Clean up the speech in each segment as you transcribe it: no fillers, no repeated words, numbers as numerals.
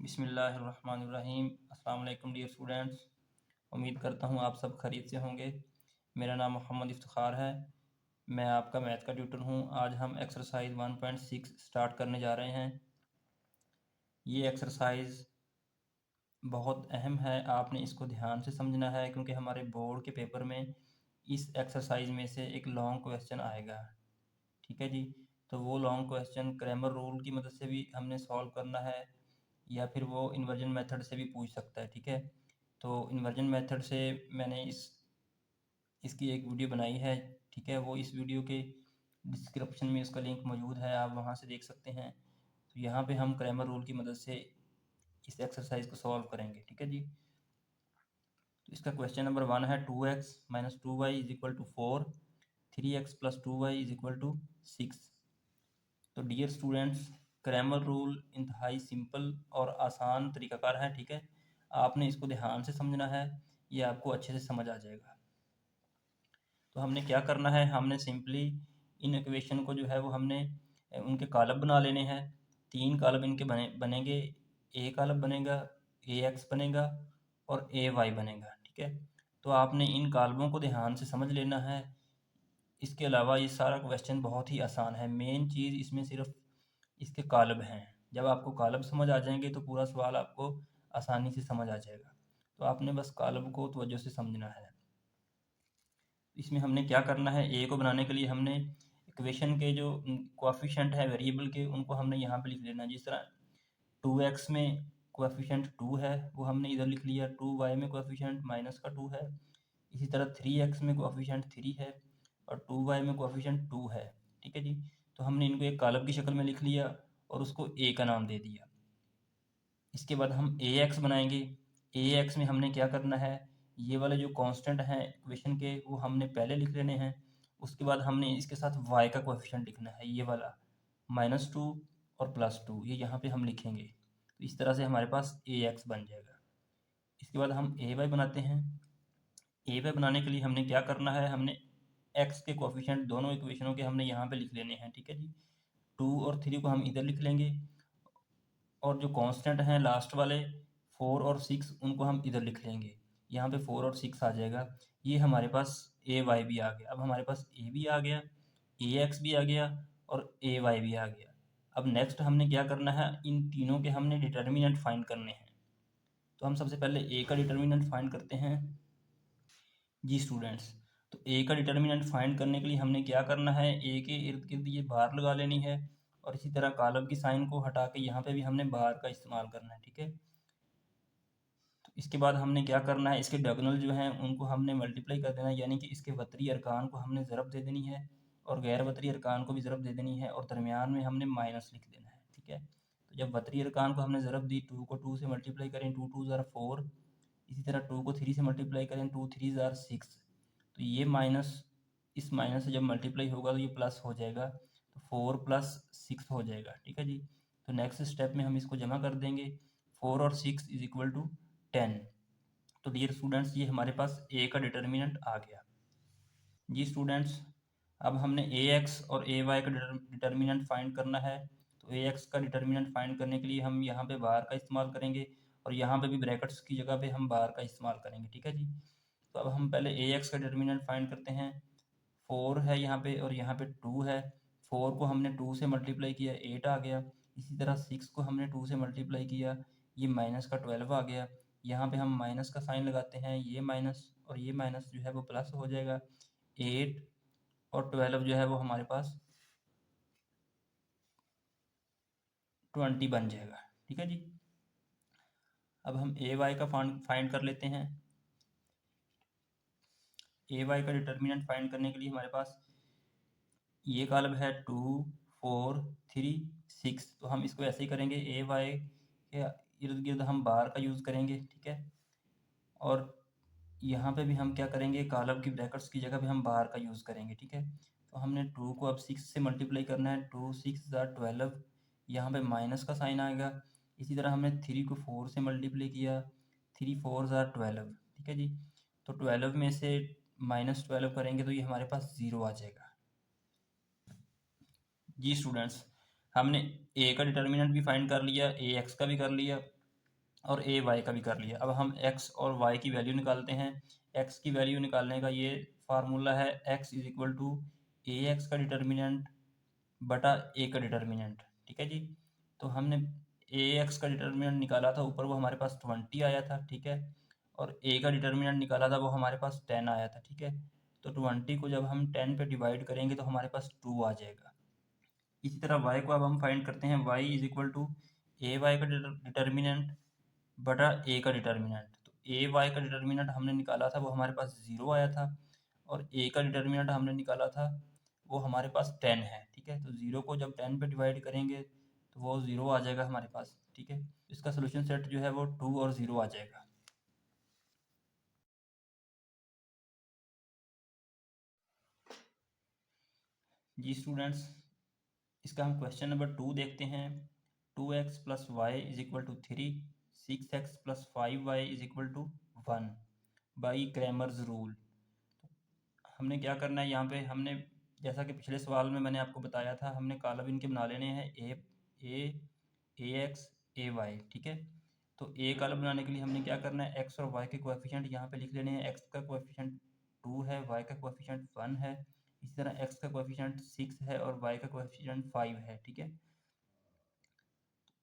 बिस्मिल्लाहिर्रहमानिर्रहीम। अस्सलाम वालेकुम डियर स्टूडेंट्स। उम्मीद करता हूँ आप सब खैरियत से होंगे। मेरा नाम मोहम्मद इफ्तिखार है। मैं आपका मैथ का ट्यूटर हूँ। आज हम एक्सरसाइज 1.6 स्टार्ट करने जा रहे हैं। ये एक्सरसाइज बहुत अहम है, आपने इसको ध्यान से समझना है क्योंकि हमारे बोर्ड के पेपर में इस एक्सरसाइज में से एक लॉन्ग क्वेश्चन आएगा। ठीक है जी। तो वो लॉन्ग क्वेश्चन क्रैमर रूल की मदद से भी हमने सॉल्व करना है या फिर वो इन्वर्जन मेथड से भी पूछ सकता है। ठीक है। तो इन्वर्जन मेथड से मैंने इसकी एक वीडियो बनाई है। ठीक है। वो इस वीडियो के डिस्क्रिप्शन में उसका लिंक मौजूद है, आप वहाँ से देख सकते हैं। तो यहाँ पे हम क्रैमर रूल की मदद से इस एक्सरसाइज को सॉल्व करेंगे। ठीक है जी। तो इसका क्वेश्चन नंबर 1 है 2x minus 2y is equal to 4, 3x plus 2y is equal to 6। तो डियर स्टूडेंट्स, क्रैमर रूल इंतहाई सिंपल और आसान तरीकाकार है। ठीक है। आपने इसको ध्यान से समझना है, ये आपको अच्छे से समझ आ जाएगा। तो हमने क्या करना है, हमने सिंपली इन इक्वेशन को जो है वो हमने उनके कॉलम बना लेने हैं। 3 कॉलम इनके बनेंगे। ए कॉलम बनेगा, ए एक्स बनेगा और ए वाई बनेगा। ठीक है। तो आपने इन कॉलमों को ध्यान से समझ लेना है। इसके अलावा ये सारा क्वेश्चन बहुत ही आसान है। मेन चीज़ इसमें सिर्फ इसके कॉलम हैं। जब आपको कॉलम समझ आ जाएंगे तो पूरा सवाल आपको आसानी से समझ आ जाएगा। तो आपने बस कॉलम को तवज्जो से समझना है। इसमें हमने क्या करना है, ए को बनाने के लिए हमने इक्वेशन के जो कोएफिशिएंट है वेरिएबल के, उनको हमने यहाँ पे लिख लेना। जिस तरह 2x में कोएफिशिएंट 2 है वो हमने इधर लिख लिया, 2y में कोएफिशिएंट माइनस का 2 है। इसी तरह 3x में कोएफिशिएंट 3 है और 2y में कोएफिशिएंट 2 है। ठीक है जी। तो हमने इनको एक कॉलम की शक्ल में लिख लिया और उसको a का नाम दे दिया। इसके बाद हम ax बनाएंगे। ax में हमने क्या करना है, ये वाले जो कांस्टेंट हैं इक्वेशन के वो हमने पहले लिख लेने हैं। उसके बाद हमने इसके साथ y का कोएफिशिएंट लिखना है, ये वाला -2 और +2, ये यहाँ पे हम लिखेंगे। तो इस तरह से हमारे पास ax बन जाएगा। इसके बाद हम ay बनाते हैं। ay बनाने के लिए हमने क्या करना है, हमने x के कोएफिशिएंट दोनों इक्वेशनों के हमने यहाँ पे लिख लेने हैं। ठीक है जी। 2 और 3 को हम इधर लिख लेंगे और जो कांस्टेंट हैं लास्ट वाले 4 और 6 उनको हम इधर लिख लेंगे। यहाँ पे 4 और 6 आ जाएगा। ये हमारे पास ए वाई भी आ गया। अब हमारे पास ए भी आ गया, ए एक्स भी आ गया और ए वाई भी आ गया। अब नेक्स्ट हमने क्या करना है, इन तीनों के हमने डिटर्मिनेंट फाइंड करने हैं। तो हम सबसे पहले ए का डिटर्मिनेंट फाइंड करते हैं जी स्टूडेंट्स। तो ए का डिटर्मिनेंट फाइंड करने के लिए हमने क्या करना है, ए के इर्द गिर्द ये बार लगा लेनी है और इसी तरह कॉलम की साइन को हटा के यहाँ पे भी हमने बार का इस्तेमाल करना है। ठीक है। तो इसके बाद हमने क्या करना है, इसके डायगोनल जो हैं उनको हमने मल्टीप्लाई कर देना है, यानी कि इसके वतरी अरकान को हमने ज़रब दे देनी है और गैर वतरी अरकान को भी ज़रब दे देनी है और दरमियान में हमने माइनस लिख देना है। ठीक है। तो जब वतरी अरकान को हमने ज़रब दी, 2 को 2 से मल्टीप्लाई करें, 2 2 ज़ार 4, इसी तरह 2 को 3 से मल्टीप्लाई करें, 2 3 ज़ार 6। तो ये माइनस इस माइनस से जब मल्टीप्लाई होगा तो ये प्लस हो जाएगा, तो 4 प्लस 6 हो जाएगा। ठीक है जी। तो नेक्स्ट स्टेप में हम इसको जमा कर देंगे, 4 और 6 इज इक्वल टू 10। तो डियर स्टूडेंट्स, ये हमारे पास ए का डिटर्मिनेंट आ गया। जी स्टूडेंट्स, अब हमने ए एक्स और ए वाई का डिटर्मिनेंट फाइंड करना है। तो ए एक्स का डिटर्मिनेंट फाइंड करने के लिए हम यहाँ पे बार का इस्तेमाल करेंगे और यहाँ पे भी ब्रैकेट्स की जगह पे हम बार का इस्तेमाल करेंगे। ठीक है जी। तो अब हम पहले ए एक्स का डिटर्मिनेंट फाइंड करते हैं। 4 है यहाँ पे और यहाँ पे 2 है। 4 को हमने 2 से मल्टीप्लाई किया, 8 आ गया। इसी तरह 6 को हमने 2 से मल्टीप्लाई किया, ये माइनस का 12 आ गया। यहाँ पे हम माइनस का साइन लगाते हैं, ये माइनस और ये माइनस जो है वो प्लस हो जाएगा। 8 और 12 जो है वो हमारे पास 20 बन जाएगा। ठीक है जी। अब हम ए वाई का फाइंड कर लेते हैं। ए वाई का डिटर्मिनेंट फाइंड करने के लिए हमारे पास ये कॉलम है 2 4 3 6। तो हम इसको ऐसे ही करेंगे, ए वाई के इर्द गिर्द हम बार का यूज़ करेंगे। ठीक है। और यहाँ पे भी हम क्या करेंगे, कॉलम की ब्रैकेट्स की जगह पे हम बार का यूज़ करेंगे। ठीक है। तो हमने 2 को अब 6 से मल्टीप्लाई करना है, 2 6 ज़ार 12, यहाँ पे माइनस का साइन आएगा। इसी तरह हमने 3 को 4 से मल्टीप्लाई किया, 3 4 ज़ार 12। ठीक है जी। तो 12 में से -12 करेंगे तो ये हमारे पास 0 आ जाएगा। जी स्टूडेंट्स, हमने ए का डिटर्मिनेंट भी फाइंड कर लिया, ए एक्स का भी कर लिया। और ए वाई का भी कर लिया। अब हम एक्स और वाई की वैल्यू निकालते हैं। एक्स की वैल्यू निकालने का ये फार्मूला है, X is equal to A X का डिटर्मिनेंट बटा ए का डिटर्मिनेंट। ठीक है जी। तो हमने ए एक्स का डिटर्मिनेंट निकाला था, ऊपर वो हमारे पास 20 आया था। ठीक है। और ए का डिटर्मिनेंट निकाला था, वो हमारे पास 10 आया था। ठीक है। तो 20 को जब हम 10 पे डिवाइड करेंगे तो हमारे पास 2 आ जाएगा। इसी तरह y को अब हम फाइंड करते हैं। y is equal to A Y का डिटर्मिनेंट बटा ए का डिटर्मिनेंट। तो ए वाई का डिटर्मिनेंट हमने निकाला था, वो हमारे पास 0 आया था। और ए का डिटर्मिनेंट हमने निकाला था, वो हमारे पास 10 है। ठीक है। तो 0 को जब 10 पे डिवाइड करेंगे तो वो 0 आ जाएगा हमारे पास। ठीक है। इसका सोल्यूशन सेट जो है वो 2 और 0 आ जाएगा। जी स्टूडेंट्स, इसका हम क्वेश्चन नंबर 2 देखते हैं। 2x plus Y is equal to 3, 6x plus 5y is equal to 1 by Cramer's rule. हमने क्या करना है यहाँ पे, हमने जैसा कि पिछले सवाल में मैंने आपको बताया था, हमने कॉलम इनके बना लेने हैं ए एक्स ए वाई। ठीक है। तो ए कॉलम बनाने के लिए हमने क्या करना है, एक्स और वाई के कोएफिशिएंट यहाँ पे लिख लेने हैं। एक्स का कोएफिशिएंट 2 है, वाई का कोएफिशिएंट 1 है। इसी तरह एक्स का कोएफिशिएंट 6 है और वाई का कोएफिशिएंट 5 है। ठीक है।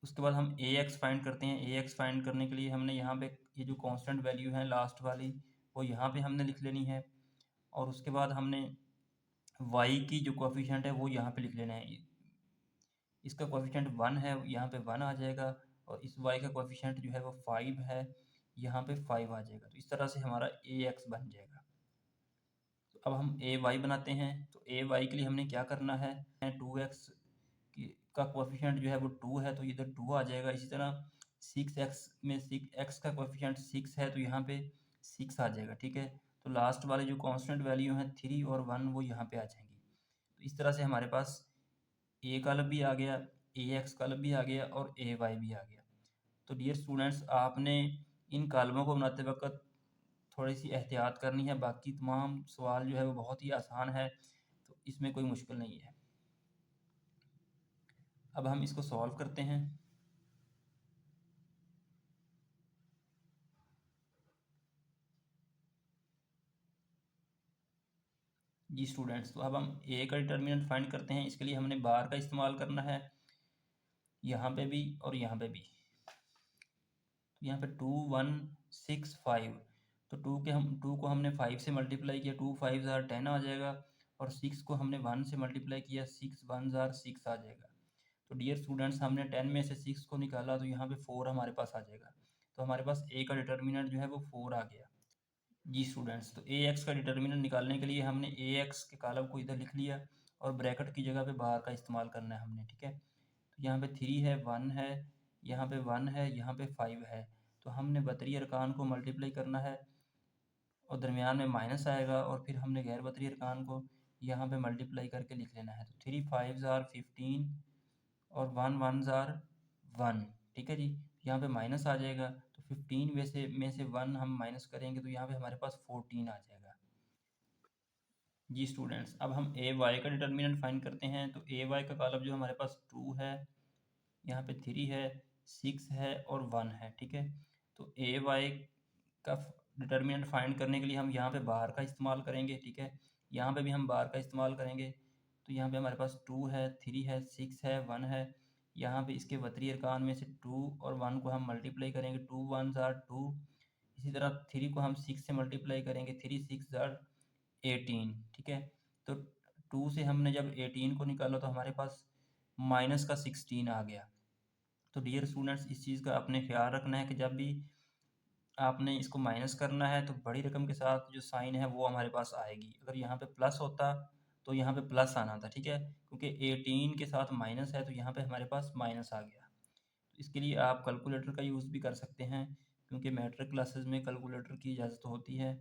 उसके बाद हम ए एक्स फाइंड करते हैं। ए एक्स फाइंड करने के लिए हमने यहाँ पे ये जो कांस्टेंट वैल्यू है लास्ट वाली, वो यहाँ पे हमने लिख लेनी है। और उसके बाद हमने वाई की जो कोफिशिएंट है वो यहाँ पे लिख लेना है। इसका कोफिशिएंट 1 है, यहाँ पे 1 आ जाएगा। और इस वाई का कोफिशिएंट जो है वो 5 है, यहाँ पे 5 आ जाएगा। तो इस तरह से हमारा ए एक्स बन जाएगा। तो अब हम ए वाई बनाते हैं। तो ए वाई के लिए हमने क्या करना है, 2x का कोफिशिएंट जो है वो 2 है, तो इधर 2 आ जाएगा। इसी तरह 6x में 6x का कोफिशिएंट 6 है, तो यहाँ पे 6 आ जाएगा। ठीक है। तो लास्ट वाले जो कांस्टेंट वैल्यू हैं 3 और 1, वो यहाँ पे आ जाएंगी। तो इस तरह से हमारे पास ए कॉलम भी आ गया, ए एक्स कॉलम भी आ गया और ए वाई भी आ गया। तो डियर स्टूडेंट्स, आपने इन कॉलमों को बनाते वक्त थोड़ी सी एहतियात करनी है। बाकी तमाम सवाल जो है वो बहुत ही आसान है, तो इसमें कोई मुश्किल नहीं है। अब हम इसको सॉल्व करते हैं। जी स्टूडेंट्स, तो अब हम ए का डिटर्मिनेंट फाइंड करते हैं। इसके लिए हमने बार का इस्तेमाल करना है, यहाँ पे भी और यहाँ पे भी। तो यहाँ पे 2 1 6 5, तो 2 को हमने 5 से मल्टीप्लाई किया, 2 5 ज़ार 10 आ जाएगा। और 6 को हमने 1 से मल्टीप्लाई किया, 6 1 ज़ार 6 आ जाएगा। तो डियर स्टूडेंट्स, हमने 10 में से 6 को निकाला, तो यहाँ पे 4 हमारे पास आ जाएगा। तो हमारे पास ए का डिटर्मिनेंट जो है वो 4 आ गया। जी स्टूडेंट्स, तो ए एक्स का डिटर्मिनेंट निकालने के लिए हमने ए एक्स के कॉलम को इधर लिख लिया और ब्रैकेट की जगह पे बाहर का इस्तेमाल करना है हमने। ठीक है। तो यहाँ पे 3 है, 1 है, यहाँ पे 1 है, यहाँ पे 5 है। तो हमने बतरी अरकान को मल्टीप्लाई करना है और दरमियान में माइनस आएगा, और फिर हमने गैर बतरी अरकान को यहाँ पे मल्टीप्लाई करके लिख लेना है। तो 3 5 ज़ार 15 और 1 1 ज़ार 1। ठीक है जी। यहाँ पे माइनस आ जाएगा, तो 15 में से 1 हम माइनस करेंगे, तो यहाँ पे हमारे पास 14 आ जाएगा। जी स्टूडेंट्स, अब हम ए वाई का डिटर्मिनेंट फाइंड करते हैं। तो ए वाई का कॉलम जो हमारे पास 2 है, यहाँ पे 3 है, 6 है और 1 है। ठीक है। तो ए वाई का डिटर्मिनेंट फाइंड करने के लिए हम यहाँ पे बार का इस्तेमाल करेंगे। ठीक है। यहाँ पे भी हम बार का इस्तेमाल करेंगे। तो यहाँ पे हमारे पास 2 है, 3 है, 6 है, 1 है। यहाँ पे इसके वतरी अरकान में से 2 और 1 को हम मल्टीप्लाई करेंगे, 2 1 ज़ार 2। इसी तरह 3 को हम 6 से मल्टीप्लाई करेंगे, 3 6 ज़ार 18। ठीक है। तो 2 से हमने जब 18 को निकाला तो हमारे पास माइनस का 16 आ गया। तो डियर स्टूडेंट्स, इस चीज़ का आपने ख्याल रखना है कि जब भी आपने इसको माइनस करना है तो बड़ी रकम के साथ जो साइन है वो हमारे पास आएगी। अगर यहाँ पे प्लस होता तो यहाँ पे प्लस आना था। ठीक है। क्योंकि 18 के साथ माइनस है, तो यहाँ पे हमारे पास माइनस आ गया। तो इसके लिए आप कैलकुलेटर का यूज़ भी कर सकते हैं, क्योंकि मैट्रिक क्लासेस में कैलकुलेटर की इजाज़त होती है।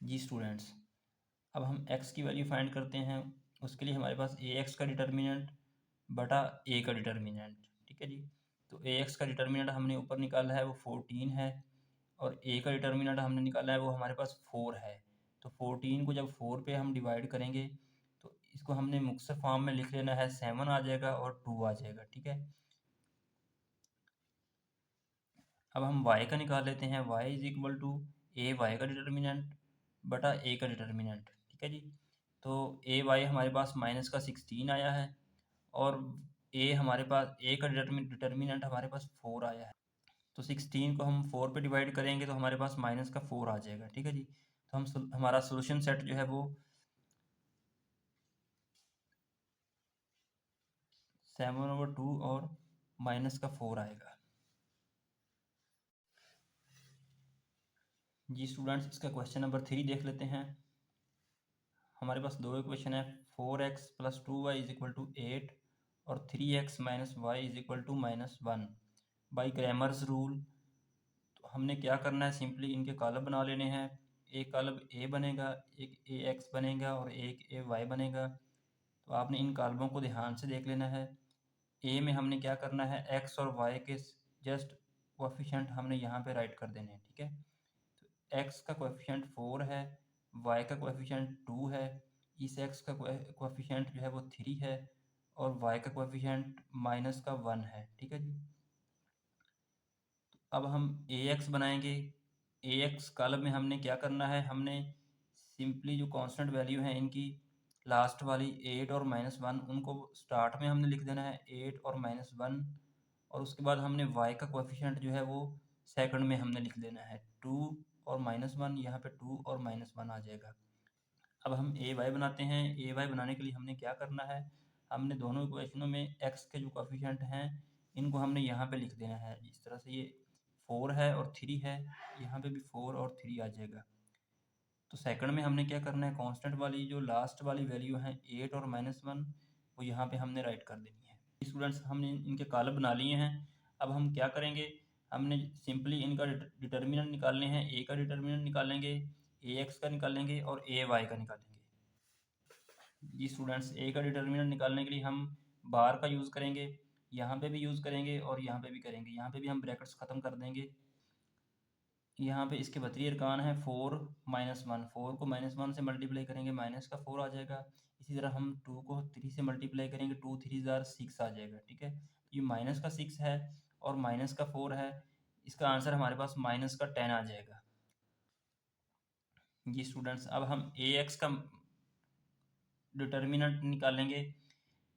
जी स्टूडेंट्स, अब हम x की वैल्यू फाइंड करते हैं। उसके लिए हमारे पास ए एक्स का डिटर्मिनेंट बटा ए का डिटर्मिनेंट। ठीक है जी। तो ए एक्स का डिटर्मिनेंट हमने ऊपर निकाला है, वो 14 है। और ए का डिटर्मिनेंट हमने निकाला है, वो हमारे पास 4 है। तो 14 को जब 4 पे हम डिवाइड करेंगे तो इसको हमने मुख्तसर फॉर्म में लिख लेना है, 7 आ जाएगा और 2 आ जाएगा। ठीक है। अब हम y का निकाल लेते हैं। y is equal to A Y का डिटर्मिनेंट बटा ए का डिटर्मिनेंट। ठीक है जी। तो ए वाई हमारे पास माइनस का 16 आया है और ए हमारे पास ए का डिटर्मिनेंट हमारे पास 4 आया है। तो 16 को हम 4 पे डिवाइड करेंगे तो हमारे पास माइनस का 4 आ जाएगा। ठीक है जी। तो हमारा सोल्यूशन सेट जो है वो 7/2 और माइनस का 4 आएगा। जी स्टूडेंट्स, इसका क्वेश्चन नंबर 3 देख लेते हैं। हमारे पास दो इक्वेशन है, 4x plus 2y is equal to 8 और 3x minus Y is equal to -1 by Cramer's rule. तो हमने क्या करना है, सिंपली इनके कॉलम बना लेने हैं। एक कॉलम a बनेगा, एक ax बनेगा और एक ay बनेगा। तो आपने इन कॉलमों को ध्यान से देख लेना है। a में हमने क्या करना है, x और y के जस्ट कोएफिशिएंट हमने यहाँ पे राइट कर देने हैं। ठीक है। तो x का कोएफिशिएंट 4 है, y का कोएफिशिएंट 2 है, इस x का कोएफिशिएंट जो है वो 3 है और y का कोएफिशिएंट -1 है। ठीक है जी। तो अब हम ax बनाएंगे। ax कॉलम में हमने क्या करना है, हमने सिंपली जो कांस्टेंट वैल्यू है इनकी लास्ट वाली 8 और -1 उनको स्टार्ट में हमने लिख देना है, 8 और -1। और उसके बाद हमने y का कोएफिशिएंट जो है वो सेकंड में हमने लिख देना है, 2 और -1। यहाँ पे 2 और -1 आ जाएगा। अब हम ए वाई बनाते हैं। ए वाई बनाने के लिए हमने क्या करना है, हमने दोनों इक्वेशनों में एक्स के जो कोएफिशिएंट हैं इनको हमने यहाँ पे लिख देना है। इस तरह से ये 4 है और 3 है, यहाँ पे भी 4 और 3 आ जाएगा। तो सेकंड में हमने क्या करना है, कांस्टेंट वाली जो लास्ट वाली वैल्यू है 8 और -1 वो यहाँ पे हमने राइट कर देनी है। स्टूडेंट्स, हमने इनके कॉलम बना लिए हैं। अब हम क्या करेंगे, हमने सिंपली इनका डिटर्मिनेंट निकालने हैं। ए का डिटर्मिनेंट निकालेंगे, ए एक्स का निकालेंगे और ए वाई का निकालेंगे। जी स्टूडेंट्स, ए का डिटर्मिनेंट निकालने के लिए हम बार का यूज़ करेंगे, यहाँ पे भी यूज़ करेंगे और यहाँ पे भी करेंगे। यहाँ पे भी हम ब्रैकेट्स ख़त्म कर देंगे। यहाँ पे इसके बतरी अरकान है 4 -1। 4 को -1 से मल्टीप्लाई करेंगे, माइनस का 4 आ जाएगा। इसी तरह हम 2 को 3 से मल्टीप्लाई करेंगे, 2 3 ज़ार 6 आ जाएगा। ठीक है। ये माइनस का 6 है और माइनस का 4 है। इसका आंसर हमारे पास माइनस का 10 आ जाएगा। जी स्टूडेंट्स, अब हम ए एक्स का डिटर्मिनेंट निकालेंगे।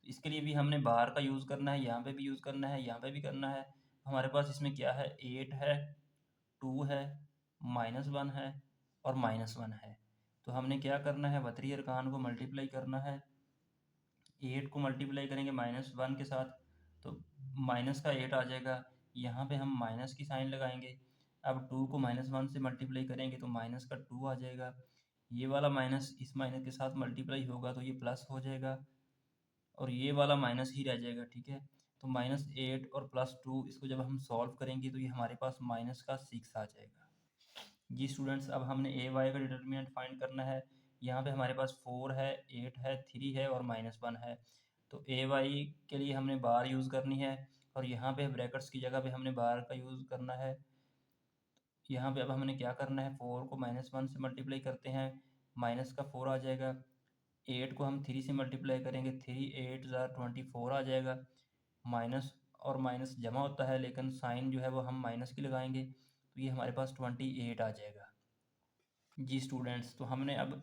इसके लिए भी हमने बाहर का यूज़ करना है, यहाँ पे भी यूज़ करना है, यहाँ पे भी करना है। हमारे पास इसमें क्या है, 8 है, 2 है, -1 है और -1 है। तो हमने क्या करना है, बतरी अरकान को मल्टीप्लाई करना है। 8 को मल्टीप्लाई करेंगे -1 के साथ तो माइनस का 8 आ जाएगा। यहाँ पे हम माइनस की साइन लगाएंगे। अब 2 को -1 से मल्टीप्लाई करेंगे तो माइनस का 2 आ जाएगा। ये वाला माइनस इस माइनस के साथ मल्टीप्लाई होगा तो ये प्लस हो जाएगा और ये वाला माइनस ही रह जाएगा। ठीक है। तो -8 और +2 इसको जब हम सॉल्व करेंगे तो ये हमारे पास माइनस का 6 आ जाएगा। जी स्टूडेंट्स, अब हमने ए वाई का डिटर्मिनेंट फाइंड करना है। यहाँ पे हमारे पास 4 है, 8 है, 3 है और -1 है। तो ए वाई के लिए हमने बार यूज़ करनी है और यहाँ पे ब्रैकेट्स की जगह पे हमने बार का यूज़ करना है। यहाँ पे अब हमने क्या करना है, 4 को -1 से मल्टीप्लाई करते हैं, माइनस का 4 आ जाएगा। 8 को हम 3 से मल्टीप्लाई करेंगे, 3 8 ज़ार 24 आ जाएगा। माइनस और माइनस जमा होता है लेकिन साइन जो है वो हम माइनस की लगाएंगे तो ये हमारे पास 28 आ जाएगा। जी स्टूडेंट्स, तो हमने अब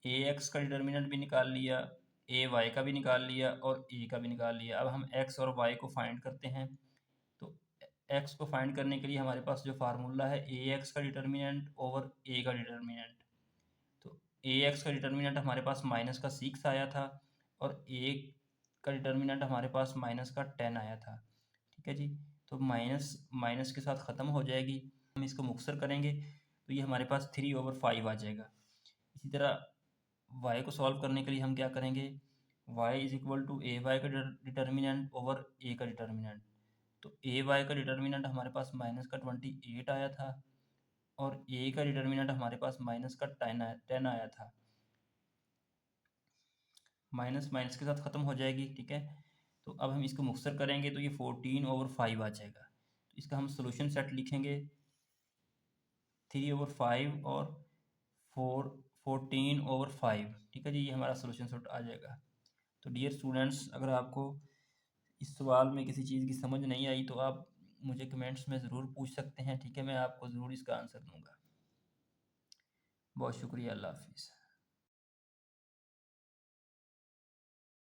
ए एक्स का डिटर्मिनेंट भी निकाल लिया, ए वाई का भी निकाल लिया और ए का भी निकाल लिया। अब हम एक्स और वाई को फाइंड करते हैं। तो एक्स को फाइंड करने के लिए हमारे पास जो फार्मूला है, ए एक्स का डिटर्मिनेंट ओवर ए का डिटर्मिनेंट। तो ए एक्स का डिटर्मिनेंट हमारे पास माइनस का 6 आया था और ए का डिटर्मिनेंट हमारे पास माइनस का 10 आया था। ठीक है जी। तो माइनस माइनस के साथ ख़त्म हो जाएगी। हम इसको मुक्सर करेंगे तो ये हमारे पास 3/5 आ जाएगा। इसी तरह y को सॉल्व करने के लिए हम क्या करेंगे, y is equal to A Y का डिटर्मिनेंट ओवर ए का डिटर्मिनेंट। तो ए वाई का डिटर्मिनेंट हमारे पास माइनस का 28 आया था और ए का डिटर्मिनेंट हमारे पास माइनस का 10 आया था। माइनस माइनस के साथ ख़त्म हो जाएगी। ठीक है। तो अब हम इसको मुक्सर करेंगे तो ये 14/5 आ जाएगा। तो इसका हम सोल्यूशन सेट लिखेंगे, 3/5 और 14/5। ठीक है जी, ये हमारा सोल्यूशन सेट आ जाएगा। तो डियर स्टूडेंट्स, अगर आपको इस सवाल में किसी चीज़ की समझ नहीं आई तो आप मुझे कमेंट्स में ज़रूर पूछ सकते हैं, ठीक है। मैं आपको ज़रूर इसका आंसर दूंगा। बहुत शुक्रिया, अल्लाह हाफिज़।